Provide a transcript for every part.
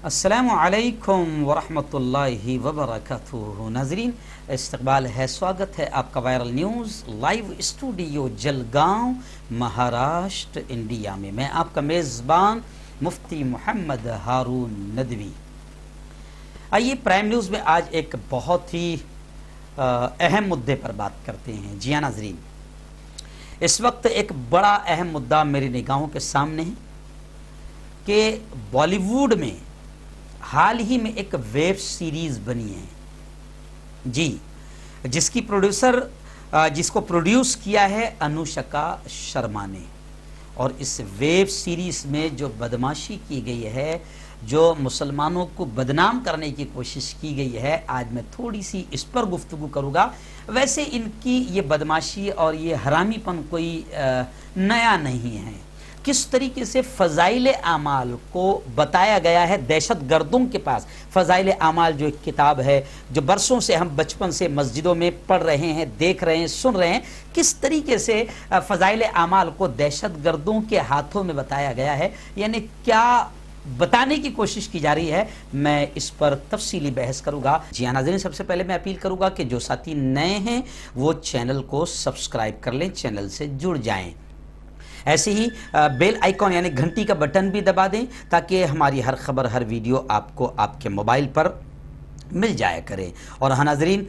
अस्सलामु अलैकुम वरहमतुल्लाहि वबरकातुहू। नाजरीन, इस्तकबाल है, स्वागत है आपका viral news live studio Jalgaon, Maharashtra, India में। मैं आपका मेज़बान मुफ्ती मोहम्मद हारून नदवी। आइए प्राइम न्यूज़ में आज एक बहुत ही अहम मुद्दे पर बात करते हैं। जी हाँ नाजरीन, इस वक्त एक बड़ा अहम मुद्दा मेरी निगाहों के सामने है कि बॉलीवुड में हाल ही में एक वेब सीरीज बनी है जी, जिसको प्रोड्यूस किया है अनुष्का शर्मा ने। और इस वेब सीरीज में जो बदमाशी की गई है, जो मुसलमानों को बदनाम करने की कोशिश की गई है, आज मैं थोड़ी सी इस पर गुफ्तगू करूँगा। वैसे इनकी ये बदमाशी और ये हरामीपन कोई नया नहीं है। किस तरीके से फ़ज़ाइल आमाल को बताया गया है दहशत गर्दों के पास। फ़ज़ाइल आमाल जो एक किताब है, जो बरसों से हम बचपन से मस्जिदों में पढ़ रहे हैं, देख रहे हैं, सुन रहे हैं, किस तरीके से फ़ज़ाइल आमाल को दहशत गर्दों के हाथों में बताया गया है, यानी क्या बताने की कोशिश की जा रही है, मैं इस पर तफसीली बहस करूंगा। जी हाँ नाज़रीन, सबसे पहले मैं अपील करूंगा कि जो साथी नए हैं वो चैनल को सब्सक्राइब कर लें, चैनल से जुड़ जाएं। ऐसे ही बेल आइकॉन यानी घंटी का बटन भी दबा दें ताकि हमारी हर खबर, हर वीडियो आपको आपके मोबाइल पर मिल जाया करे। और हाँ नाज़रीन,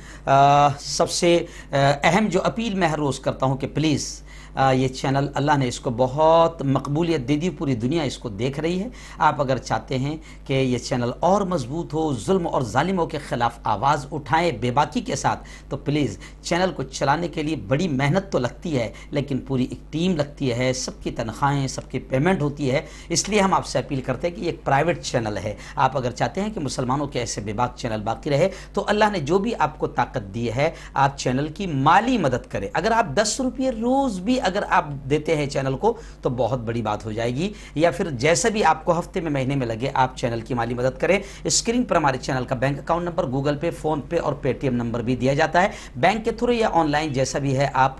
सबसे अहम जो अपील मैं हर रोज़ करता हूँ कि प्लीज़ ये चैनल, अल्लाह ने इसको बहुत मकबूलियत दे दी, पूरी दुनिया इसको देख रही है। आप अगर चाहते हैं कि ये चैनल और मजबूत हो, जुल्म और जालिमों के ख़िलाफ़ आवाज़ उठाएं बेबाकी के साथ, तो प्लीज़ चैनल को चलाने के लिए बड़ी मेहनत तो लगती है, लेकिन पूरी एक टीम लगती है, सबकी तनख्वाहें, सबकी पेमेंट होती है। इसलिए हम आपसे अपील करते हैं कि एक प्राइवेट चैनल है। आप अगर चाहते हैं कि मुसलमानों के ऐसे बेबाक चैनल बाकी रहे, तो अल्लाह ने जो भी आपको ताकत दी है, आप चैनल की माली मदद करें। अगर आप 10 रुपये रोज़ भी अगर आप देते हैं चैनल को तो बहुत बड़ी बात हो जाएगी, या फिर जैसे भी आपको हफ्ते में, महीने में लगे, आप चैनल की माली मदद करें। स्क्रीन पर हमारे चैनल का बैंक अकाउंट नंबर, गूगल पे, फोन पे और पेटीएम नंबर भी दिया जाता है। बैंक के थ्रू या ऑनलाइन जैसा भी है, आप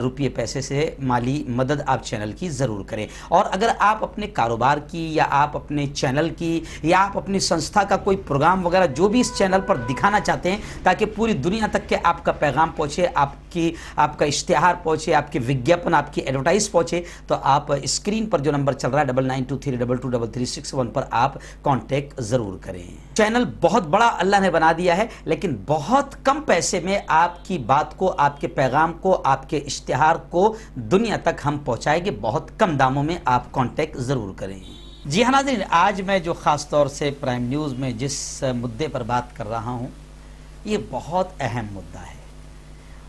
रुपये पैसे से माली मदद आप चैनल की ज़रूर करें। और अगर आप अपने कारोबार की, या आप अपने चैनल की, या आप अपनी संस्था का कोई प्रोग्राम वगैरह जो भी इस चैनल पर दिखाना चाहते हैं ताकि पूरी दुनिया तक के आपका पैगाम पहुँचे, आपका इश्तिहार पहुँचे, आपकी विज्ञापन, आपकी एडवर्टाइज पहुंचे, तो आप स्क्रीन पर जो नंबर चल रहा है 9923223361 पर आप कांटेक्ट जरूर करें। चैनल बहुत बड़ा अल्लाह ने बना दिया है, लेकिन बहुत कम पैसे में आपकी बात को, आपके पैगाम को, आपके इश्तिहार को दुनिया तक हम पहुंचाएंगे। बहुत कम दामों में आप कांटेक्ट जरूर करें। जी हाँ नाज़रीन, आज मैं जो ख़ास तौर से प्राइम न्यूज़ में जिस मुद्दे पर बात कर रहा हूँ, ये बहुत अहम मुद्दा है।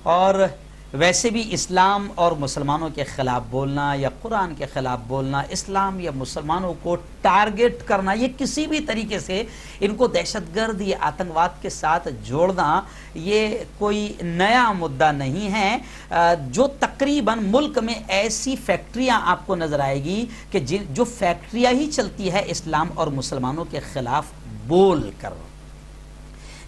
और वैसे भी इस्लाम और मुसलमानों के ख़िलाफ़ बोलना, या कुरान के ख़िलाफ़ बोलना, इस्लाम या मुसलमानों को टारगेट करना, ये किसी भी तरीके से इनको दहशतगर्द या आतंकवाद के साथ जोड़ना, ये कोई नया मुद्दा नहीं है। जो तकरीबन मुल्क में ऐसी फैक्ट्रियां आपको नज़र आएगी कि जो फैक्ट्रियां ही चलती है इस्लाम और मुसलमानों के ख़िलाफ़ बोल कर,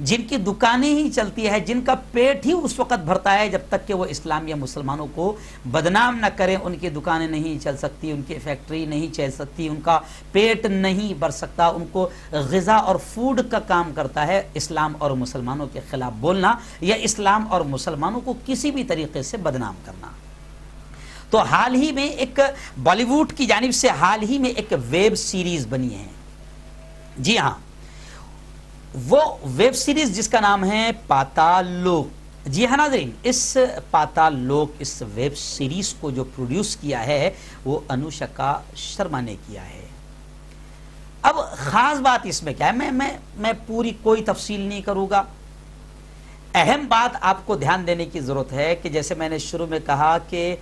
जिनकी दुकानें ही चलती है, जिनका पेट ही उस वक़्त भरता है जब तक कि वो इस्लाम या मुसलमानों को बदनाम न करें। उनकी दुकानें नहीं चल सकती, उनकी फैक्ट्री नहीं चल सकती, उनका पेट नहीं भर सकता। उनको ग़िज़ा और फूड का काम करता है इस्लाम और मुसलमानों के ख़िलाफ़ बोलना, या इस्लाम और मुसलमानों को किसी भी तरीके से बदनाम करना। तो हाल ही में एक बॉलीवुड की जानिब से हाल ही में एक वेब सीरीज़ बनी है। जी हाँ, वो वेब सीरीज जिसका नाम है पाताल लोक। जी हाँ नाज़रीन, इस पाताल लोक, इस वेब सीरीज को जो प्रोड्यूस किया है वो अनुष्का शर्मा ने किया है। अब ख़ास बात इसमें क्या है, मैं पूरी कोई तफसील नहीं करूँगा। अहम बात आपको ध्यान देने की ज़रूरत है कि जैसे मैंने शुरू में कहा कि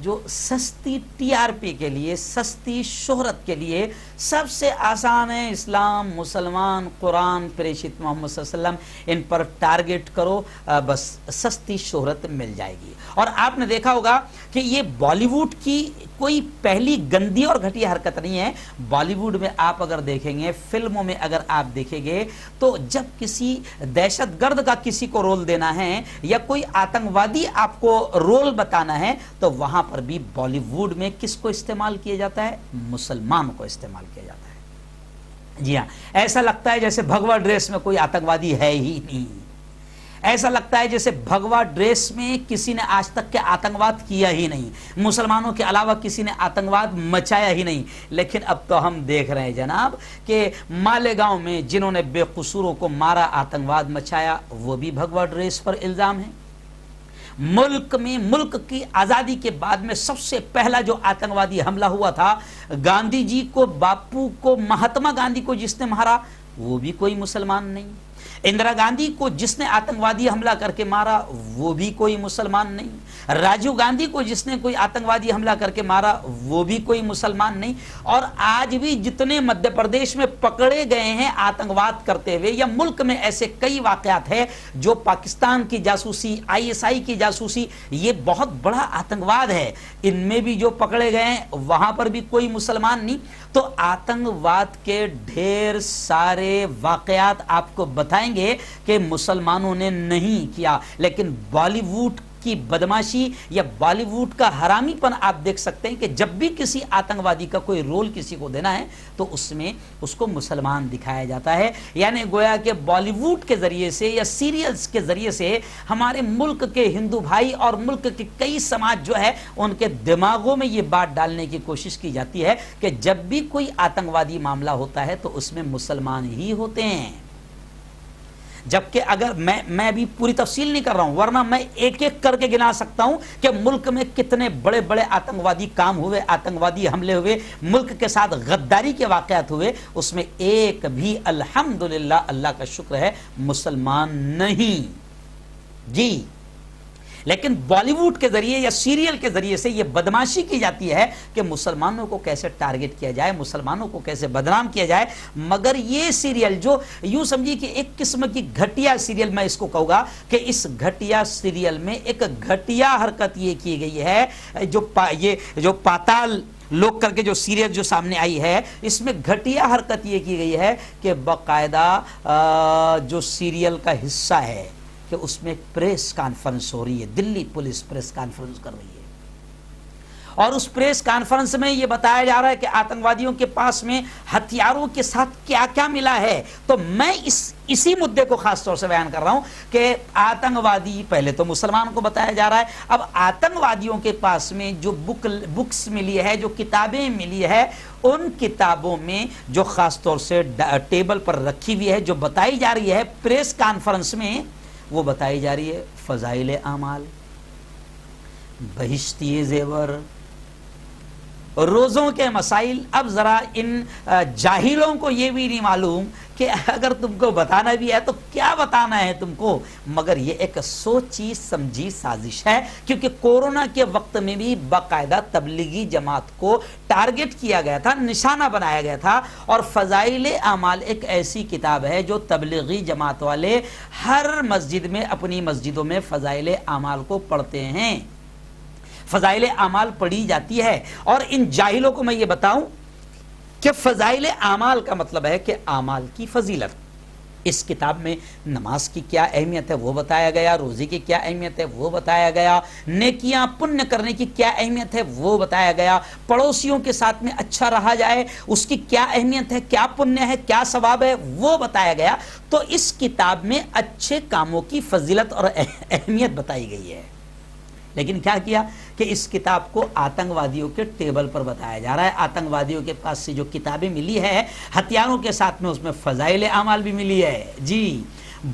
जो सस्ती टीआरपी के लिए, सस्ती शोहरत के लिए सबसे आसान है इस्लाम, मुसलमान, कुरान, प्रेषित मोहम्मद सल्लल्लाहु अलैहि वसल्लम, इन पर टारगेट करो, बस सस्ती शोहरत मिल जाएगी। और आपने देखा होगा कि ये बॉलीवुड की कोई पहली गंदी और घटिया हरकत नहीं है। बॉलीवुड में आप अगर देखेंगे, फिल्मों में अगर आप देखेंगे, तो जब किसी दहशतगर्द का किसी को रोल देना है या कोई आतंकवादी आपको रोल बताना है, तो वहां पर भी बॉलीवुड में किसको इस्तेमाल किया जाता है? मुसलमान को इस्तेमाल किया जाता है। جی ہاں، ایسا لگتا ہے جیسے بھگوا ڈریس میں کوئی آتنکوادی ہے ہی نہیں، ایسا لگتا ہے جیسے بھگوا ڈریس میں کسی نے آج تک کے آتنکواد کیا ہی نہیں، مسلمانوں کے علاوہ کسی نے آتنکواد مچایا ہی نہیں۔ لیکن اب تو ہم دیکھ رہے ہیں جناب کہ مالیگاؤں میں جنہوں نے بے قصوروں کو مارا، آتنکواد مچایا، وہ بھی بھگوا ڈریس پر الزام ہے۔ ملک میں، ملک کی آزادی کے بعد میں سب سے پہلا جو آتنکوادی حملہ ہوا تھا، گاندھی جی کو، باپو کو، مہاتما گاندھی کو جس نے مارا وہ بھی کوئی مسلمان نہیں، اندرا گاندھی کو جس نے آتنکوادی حملہ کر کے مارا وہ بھی کوئی مسلمان نہیں، راجیو گاندھی کو جس نے کوئی آتنکوادی حملہ کر کے مارا وہ بھی کوئی مسلمان نہیں۔ اور آج بھی جتنے مدھیہ پردیش میں پکڑے گئے ہیں آتنکواد کرتے ہوئے، یا ملک میں ایسے کئی واقعات ہیں جو پاکستان کی جاسوسی، ISI کی جاسوسی، یہ بہت بڑا آتنکواد ہے، ان میں بھی جو پکڑے گئے ہیں وہاں پر بھی کوئی مسلمان نہیں۔ تو آتنکواد کے ڈھیر سارے واقعات آپ کو بتائیں گے کہ مسلمانوں نے نہیں کیا، لیکن بالی ووڈ کی بدماشی یا بالی ووڈ کا حرامی پن آپ دیکھ سکتے ہیں کہ جب بھی کسی آتنکوادی کا کوئی رول کسی کو دینا ہے تو اس میں اس کو مسلمان دکھایا جاتا ہے، یعنی گویا کہ بالی ووڈ کے ذریعے سے یا سیریلز کے ذریعے سے ہمارے ملک کے ہندو بھائی اور ملک کے کئی سماج جو ہے ان کے دماغوں میں یہ بات ڈالنے کی کوشش کی جاتی ہے کہ جب بھی کوئی آتنکوادی معاملہ ہوتا ہے تو اس میں مسلمان ہی ہوتے ہیں۔ جبکہ اگر میں بھی پوری تفصیل نہیں کر رہا ہوں، ورنہ میں ایک ایک کر کے گنا سکتا ہوں کہ ملک میں کتنے بڑے بڑے آتنکوادی کام ہوئے، آتنکوادی حملے ہوئے، ملک کے ساتھ غداری کے واقعات ہوئے، اس میں ایک بھی الحمدللہ اللہ کا شکر ہے مسلمان نہیں۔ جی، لیکن بالی ووڈ کے ذریعے یا سیریل کے ذریعے سے یہ بدماشی کی جاتی ہے کہ مسلمانوں کو کیسے ٹارگٹ کیا جائے، مسلمانوں کو کیسے بدنام کیا جائے، مگر یہ سیریل جو یوں سمجھی کہ ایک قسم کی گھٹیا سیریل، میں اس کو کہوں گا کہ اس گھٹیا سیریل میں ایک گھٹیا حرکت یہ کی گئی ہے، جو پاتال لوگ کر کے جو سیریل جو سامنے آئی ہے، اس میں گھٹیا حرکت یہ کی گئی ہے کہ باقاعدہ جو سیریل کا حصہ ہے کہ اس میں پریس کانفرنس ہو رہی ہے، دلی پولیس پریس کانفرنس کر رہی ہے، اور اس پریس کانفرنس میں یہ بتایا جا رہا ہے کہ آتنکوادیوں کے پاس میں ہتھیاروں کے ساتھ کیا کیا ملا ہے۔ تو میں اسی مدے کو خاص طور سے بیان کر رہا ہوں کہ آتنکوادی، پہلے تو مسلمان کو بتایا جا رہا ہے، اب آتنکوادیوں کے پاس میں جو بکس ملی ہے، جو کتابیں ملی ہے، ان کتابوں میں جو خاص طور سے ٹیبل پر رکھی ہوئی ہے، جو بتائی جا رہی ہے پریس کانفرنس میں، وہ بتائی جا رہی ہے فضائل اعمال، بہشتی زیور، روزوں کے مسائل۔ اب ذرا ان جاہلوں کو یہ بھی نہیں معلوم کہ اگر تم کو بتانا بھی ہے تو کیا بتانا ہے تم کو، مگر یہ ایک سوچی سمجھی سازش ہے، کیونکہ کورونا کے وقت میں بھی باقاعدہ تبلیغی جماعت کو ٹارگٹ کیا گیا تھا، نشانہ بنایا گیا تھا، اور فضائل اعمال ایک ایسی کتاب ہے جو تبلیغی جماعت والے ہر مسجد میں، اپنی مسجدوں میں فضائل اعمال کو پڑھتے ہیں، فضائل اعمال پڑھی جاتی ہے۔ اور ان جاہلوں کو میں یہ بتاؤں کہ فضائل اعمال کا مطلب ہے کہ اعمال کی فضیلت۔ اس کتاب میں نماز کی کیا اہمیت ہے وہ بتایا گیا، روزے کی کیا اہمیت ہے وہ بتایا گیا، نیکیاں پنیہ کرنے کی کیا اہمیت ہے وہ بتایا گیا، پڑوسیوں کے ساتھ میں اچھا رہا جائے اس کی کیا اہمیت ہے، کیا پنیہ ہے، کیا ثواب ہے وہ بتایا گیا۔ تو اس کتاب میں اچھے کاموں کی فضیلت اور اہمیت بتائی گئی ہے، لیکن کیا کیا کہ اس کتاب کو آتنکوادیوں کے ٹیبل پر بتایا جا رہا ہے۔ آتنکوادیوں کے پاس سے جو کتابیں ملی ہے ہتھیاروں کے ساتھ میں، اس میں فضائل اعمال بھی ملی ہے۔ جی،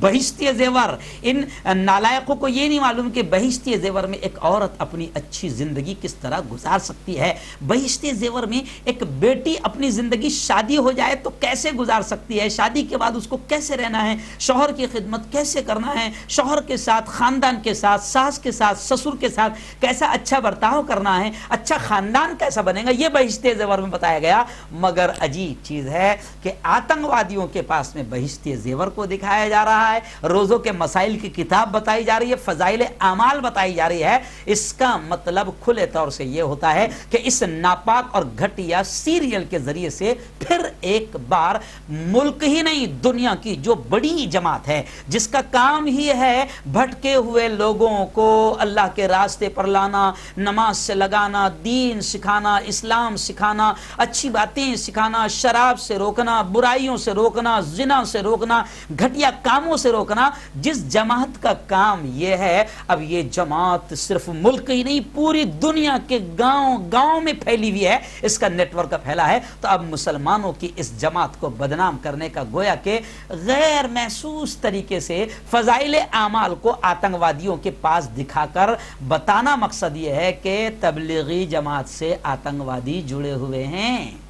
بہشتی زیور، ان نالائقوں کو یہ نہیں معلوم کہ بہشتی زیور میں ایک عورت اپنی اچھی زندگی کس طرح گزار سکتی ہے، بہشتی زیور میں ایک بیٹی اپنی زندگی شادی ہو جائے تو کیسے گزار سکتی ہے، شادی کے بعد اس کو کیسے رہنا ہے، شوہر کی خدمت کیسے کرنا ہے، شوہر کے ساتھ، خاندان کے ساتھ، ساس کے ساتھ، سسر کے ساتھ کیسا اچھا برتاؤ کرنا ہے، اچھا خاندان کیسا بنے گا، یہ بہشتی زیور میں بتایا گیا۔ مگر عجیب چیز ہے کہ آتنکوادیوں کے پاس میں بہشتی زیور کو دکھایا جا رہا रहा है, रोज़ों के मसाइल की किताब बताई जा रही है, फ़ज़ाइल आमाल बताई जा रही है, इसका मतलब खुले तौर से ये होता है कि इस नापाक और घटिया सीरियल के ज़रिए से फिर एक बार मुल्क ही नहीं दुनिया की जो बड़ी जमात है, जिसका काम ही है भटके हुए लोगों को अल्लाह के रास्ते पर लाना, नमाज से लगाना, दीन सिखाना, इस्लाम सिखाना, अच्छी बातें सिखाना, शराब से रोकना, बुराइयों से रोकना, जिना से रोकना, घटिया कामों से रोकना, जिस जमात का काम यह है, अब ये जमात सिर्फ मुल्क ही नहीं पूरी दुनिया के गांव गांव में फैली हुई है, इसका नेटवर्क फैला है। तो अब मुसलमानों की इस जमात को बदनाम करने का गोया के गैर महसूस तरीके से फ़ज़ाइल आमाल को आतंकवादियों के पास दिखाकर बताना मकसद यह है कि तबलीगी जमात से आतंकवादी जुड़े हुए हैं,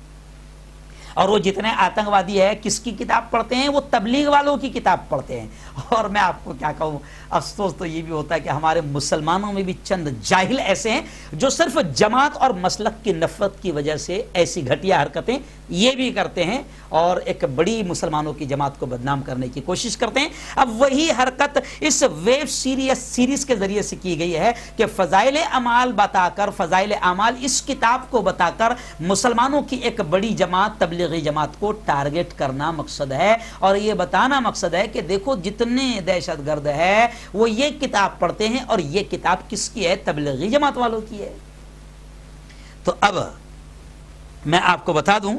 और वो जितने आतंकवादी है किसकी किताब पढ़ते हैं, वो तबलीग वालों की किताब पढ़ते हैं। और मैं आपको क्या कहूँ, अफसोस तो ये भी होता है कि हमारे मुसलमानों में भी चंद जाहिल ऐसे हैं जो सिर्फ जमात और मसलक की नफरत की वजह से ऐसी घटिया हरकतें ये भी करते हैं और एक बड़ी मुसलमानों की जमात को बदनाम करने की कोशिश करते हैं। अब वही हरकत इस वेब सीरीज के जरिए से की गई है कि फ़ज़ाइल अमाल बताकर, फ़ज़ाइल अमाल इस किताब को बताकर मुसलमानों की एक बड़ी जमात तबलीगी जमात को टारगेट करना मकसद है, और ये बताना मकसद है कि देखो जितने दहशतगर्द है वो ये किताब पढ़ते हैं, और ये किताब किसकी है, तबलीगी जमात वालों की है। तो अब मैं आपको बता दूं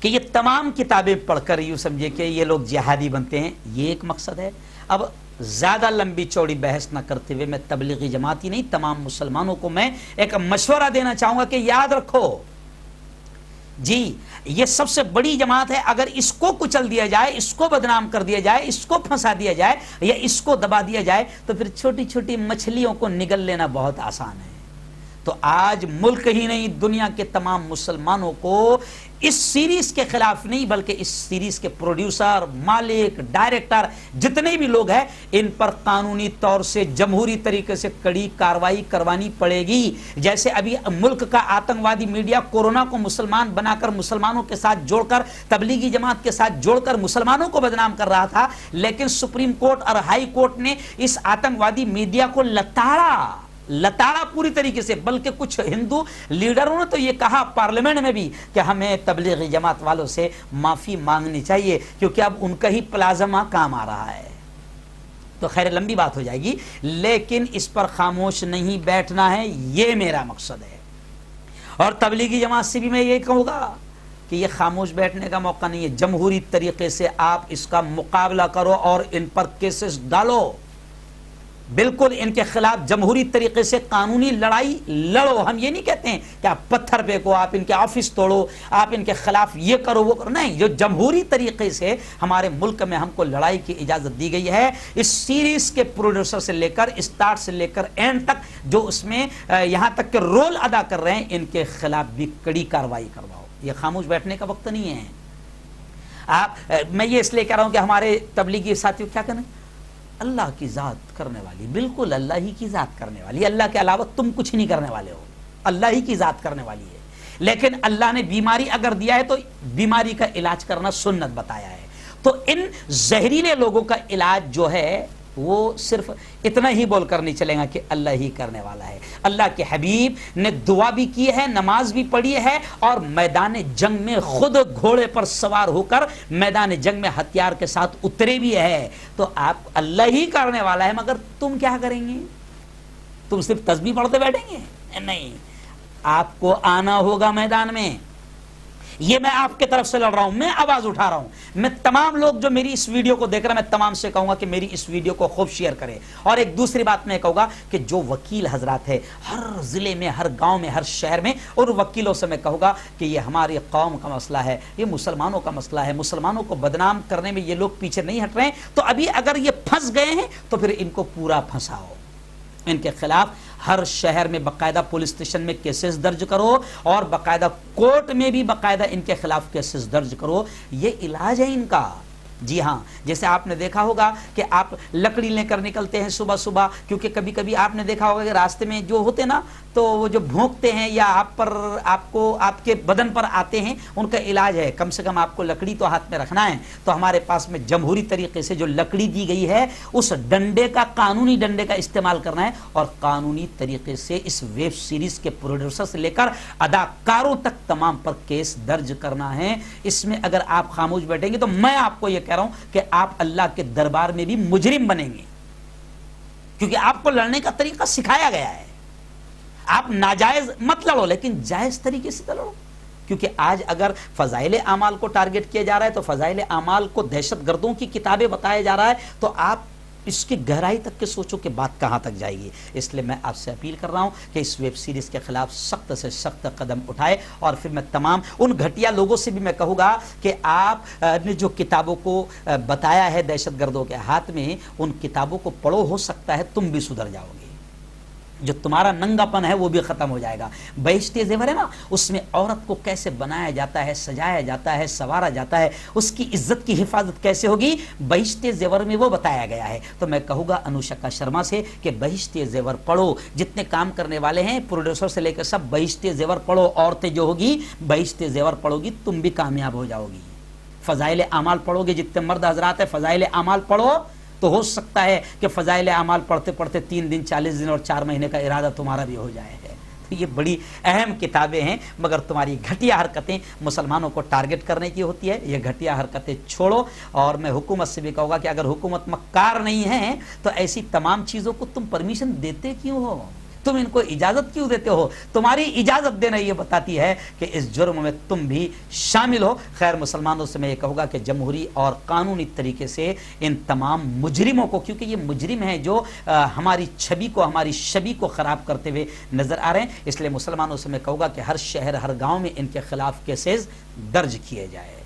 कि ये तमाम किताबें पढ़कर यूं समझे कि ये लोग जिहादी बनते हैं, ये एक मकसद है। अब ज्यादा लंबी चौड़ी बहस ना करते हुए मैं तबलीगी जमात ही नहीं तमाम मुसलमानों को मैं एक मशवरा देना चाहूंगा कि याद रखो जी, ये सबसे बड़ी जमात है, अगर इसको कुचल दिया जाए, इसको बदनाम कर दिया जाए, इसको फंसा दिया जाए या इसको दबा दिया जाए तो फिर छोटी छोटी मछलियों को निगल लेना बहुत आसान है। तो आज मुल्क ही नहीं दुनिया के तमाम मुसलमानों को इस सीरीज के खिलाफ नहीं बल्कि इस सीरीज के प्रोड्यूसर, मालिक, डायरेक्टर जितने भी लोग हैं इन पर कानूनी तौर से जमहूरी तरीके से कड़ी कार्रवाई करवानी पड़ेगी। जैसे अभी मुल्क का आतंकवादी मीडिया कोरोना को मुसलमान बनाकर मुसलमानों के साथ जोड़कर तबलीगी जमात के साथ जोड़कर मुसलमानों को बदनाम कर रहा था, लेकिन सुप्रीम कोर्ट और हाई कोर्ट ने इस आतंकवादी मीडिया को लताड़ा पूरी तरीके से, बल्कि कुछ हिंदू लीडरों ने तो ये कहा पार्लियामेंट में भी कि हमें तबलीगी जमात वालों से माफी मांगनी चाहिए क्योंकि अब उनका ही प्लाज्मा काम आ रहा है। तो खैर लंबी बात हो जाएगी, लेकिन इस पर खामोश नहीं बैठना है, ये मेरा मकसद है। और तबलीगी जमात से भी मैं ये कहूँगा कि ये खामोश बैठने का मौका नहीं है, जमहूरी तरीके से आप इसका मुकाबला करो और इन पर केसेस डालो, बिल्कुल इनके खिलाफ जमहूरी तरीके से कानूनी लड़ाई लड़ो। हम ये नहीं कहते हैं कि आप पत्थर फेंको, आप इनके ऑफिस तोड़ो, आप इनके खिलाफ ये करो वो करो, नहीं, जो जमहूरी तरीके से हमारे मुल्क में हमको लड़ाई की इजाजत दी गई है, इस सीरीज के प्रोड्यूसर से लेकर स्टार्ट से लेकर एंड तक जो उसमें यहाँ तक के रोल अदा कर रहे हैं, इनके खिलाफ भी कड़ी कार्रवाई करवाओ। ये खामोश बैठने का वक्त नहीं है। मैं ये इसलिए कह रहा हूँ कि हमारे तबलीगी साथियों क्या करें, अल्लाह की ज़ात करने वाली, बिल्कुल अल्लाह ही की ज़ात करने वाली, अल्लाह के अलावा तुम कुछ नहीं करने वाले हो, अल्लाह ही की ज़ात करने वाली है। लेकिन अल्लाह ने बीमारी अगर दिया है तो बीमारी का इलाज करना सुन्नत बताया है। तो इन जहरीले लोगों का इलाज जो है वो सिर्फ इतना ही बोलकर नहीं चलेगा कि अल्लाह ही करने वाला है। अल्लाह के हबीब ने दुआ भी की है, नमाज भी पढ़ी है, और मैदान जंग में खुद घोड़े पर सवार होकर मैदान जंग में हथियार के साथ उतरे भी है। तो आप अल्लाह ही करने वाला है, मगर तुम क्या करेंगे? तुम सिर्फ तस्बीह पढ़ते बैठेंगे? नहीं, आपको आना होगा मैदान में। ये मैं आपके तरफ से लड़ रहा हूं, मैं आवाज उठा रहा हूं। मैं तमाम लोग जो मेरी इस वीडियो को देख रहे हैं, मैं तमाम से कहूंगा कि मेरी इस वीडियो को खूब शेयर करें। और एक दूसरी बात मैं कहूंगा कि जो वकील हजरात है हर जिले में, हर गांव में, हर शहर में, उन वकीलों से मैं कहूंगा कि ये हमारी कौम का मसला है, ये मुसलमानों का मसला है, मुसलमानों को बदनाम करने में ये लोग पीछे नहीं हट रहे हैं। तो अभी अगर ये फंस गए हैं तो फिर इनको पूरा फंसाओ, इनके खिलाफ हर शहर में बाकायदा पुलिस स्टेशन में केसेस दर्ज करो और बाकायदा कोर्ट में भी बाकायदा इनके खिलाफ केसेस दर्ज करो। ये इलाज है इनका, جی ہاں، جیسے آپ نے دیکھا ہوگا کہ آپ لکڑی لے کر نکلتے ہیں صبح صبح، کیونکہ کبھی کبھی آپ نے دیکھا ہوگا کہ راستے میں جو ہوتے نا تو وہ جو بھونکتے ہیں یا آپ کے بدن پر آتے ہیں، ان کا علاج ہے کم سے کم آپ کو لکڑی تو ہاتھ میں رکھنا ہے۔ تو ہمارے پاس میں جمہوری طریقے سے جو لکڑی دی گئی ہے اس ڈنڈے کا، قانونی ڈنڈے کا استعمال کرنا ہے، اور قانونی طریقے سے اس ویب سیریز کے پروڈیوسر سے لے کر اداکاروں تک تمام پر کیس درج کرنا ہے۔ اس میں اگر آپ خاموش بیٹھیں گے تو میں آپ کو یہ کہہ رہا ہوں کہ آپ اللہ کے دربار میں بھی مجرم بنیں گے، کیونکہ آپ کو لڑنے کا طریقہ سکھایا گیا ہے۔ آپ ناجائز مت لڑو، لیکن جائز طریقے سے لڑو، کیونکہ آج اگر فضائل اعمال کو ٹارگٹ کیا جا رہا ہے تو فضائل اعمال کو دہشت گردوں کی کتابیں بتایا جا رہا ہے، تو آپ اس کی گہرائی تک کے سوچو کہ بات کہاں تک جائے گی۔ اس لیے میں آپ سے اپیل کر رہا ہوں کہ اس ویب سیریز کے خلاف سخت سے سخت قدم اٹھائے، اور پھر میں تمام ان گھٹیا لوگوں سے بھی میں کہوں گا کہ آپ نے جو کتابوں کو بتایا ہے دہشت گردوں کے ہاتھ میں، ان کتابوں کو پڑھو، ہو سکتا ہے تم بھی سدھر جاؤ گے، جو تمہارا ننگا پن ہے وہ بھی ختم ہو جائے گا۔ بہشت زیور ہے نا، اس میں عورت کو کیسے بنایا جاتا ہے، سجایا جاتا ہے، سنوارا جاتا ہے، اس کی عزت کی حفاظت کیسے ہوگی، بہشت زیور میں وہ بتایا گیا ہے۔ تو میں کہوں گا انوشکا شرما سے کہ بہشت زیور پڑھو، جتنے کام کرنے والے ہیں پروڈیوسر سے لے کر سب بہشت زیور پڑھو، عورتیں جو ہوگی بہشت زیور پڑھو گی تم بھی کامیاب ہو جاؤ گی۔ فضائل اعمال پڑھو گے، جتنے مرد حضرات ہیں فضائل اعمال پڑھو، تو ہو سکتا ہے کہ فضائل اعمال پڑھتے پڑھتے 3 دن 40 دن اور 4 مہینے کا ارادہ تمہارا بھی ہو جائے گا۔ تو یہ بڑی اہم کتابیں ہیں، مگر تمہاری گھٹیا حرکتیں مسلمانوں کو ٹارگٹ کرنے کی ہوتی ہے، یہ گھٹیا حرکتیں چھوڑو۔ اور میں حکومت سے بھی کہوں گا کہ اگر حکومت مکار نہیں ہے تو ایسی تمام چیزوں کو تم پرمیشن دیتے کیوں ہو، تم ان کو اجازت کیوں دیتے ہو؟ تمہاری اجازت دینا یہ بتاتی ہے کہ اس جرم میں تم بھی شامل ہو۔ خیر، مسلمانوں سے میں یہ کہوں گا کہ جمہوری اور قانونی طریقے سے ان تمام مجرموں کو، کیونکہ یہ مجرم ہیں جو ہماری چھبی کو، ہماری شبی کو خراب کرتے ہوئے نظر آ رہے ہیں، اس لیے مسلمانوں سے میں کہوں گا کہ ہر شہر ہر گاؤں میں ان کے خلاف کیسز درج کیے جائے۔